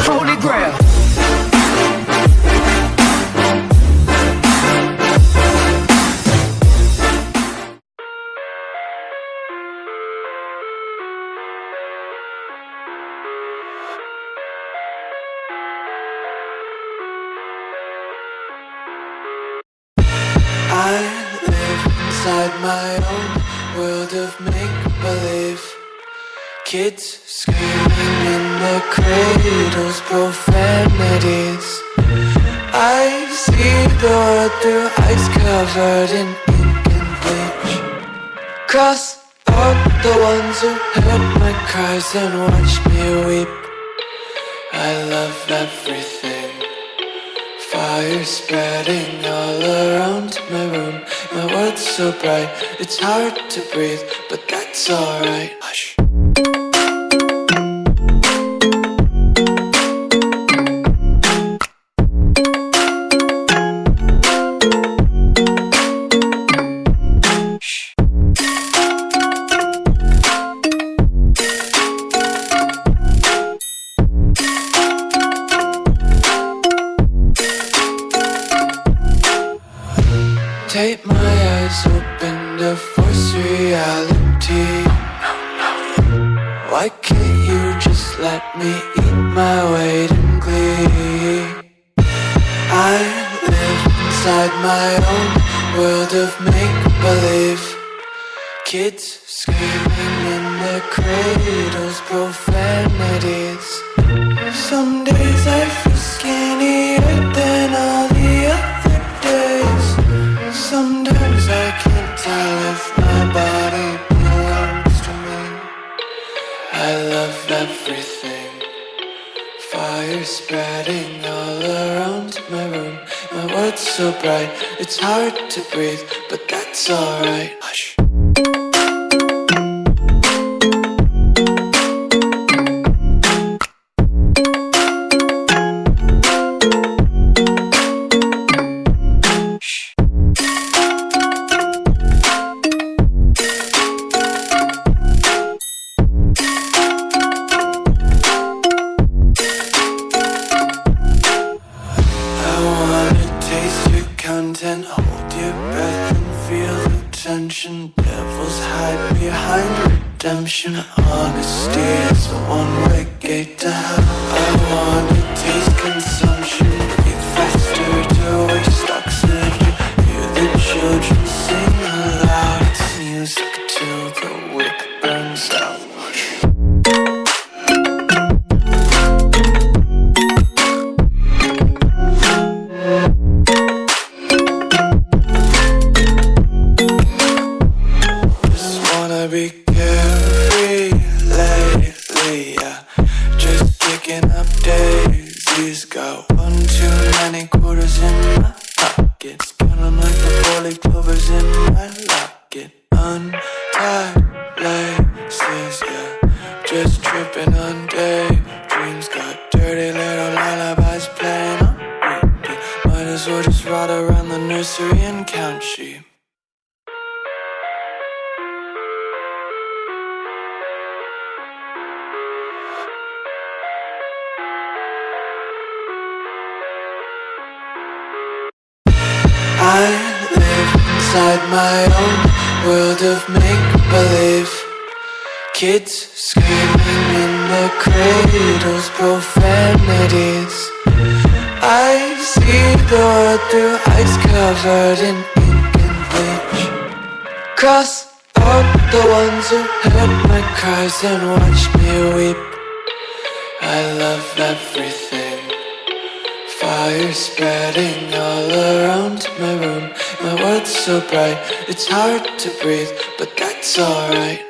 Holy Grail. I live inside my own world of make-believe. Kids screaming in their cradles, profanities. I see the world through ice covered in ink and bleach. Cross out the ones who heard my cries and watched me weep. I love everything. Fire spreading all around my room. My world's so bright, it's hard to breathe, but that's alright. Hush. Tape my eyes open to force reality. Why can't you just let me eat my weight in glee? I live inside my own world of make-believe. Kids screaming in their cradles, profanities. Some days I feel skinnier than all the other days. Sometimes I can't tell if my body belongs to me. I love everything. Fire spreading all around my room. My world's so bright, it's hard to breathe, but that's alright. Hush. Content, hold your breath and feel the tension. Devils hide behind redemption. Honesty is a one-way gate to hell. I wanna taste consumption, breathe faster to waste oxygen. Hear the children sing aloud. It's music till the wick burns out. Be carefree lately, yeah. Just picking up daisies. Got one too many quarters in my pockets. Count 'em like the 4-leaf clovers in my locket. Untied laces, yeah. Just tripping on daydreams. Got dirty little lullabies playing on repeat. Might as well just ride around the nursery and count sheep. I live inside my own world of make-believe. Kids screaming in their cradles, profanities. I see the world through ice covered in ink and bleach. Cross out the ones who heard my cries and watched me weep. I love everything. Fire spreading all around my room. My world's so bright, it's hard to breathe, but that's alright.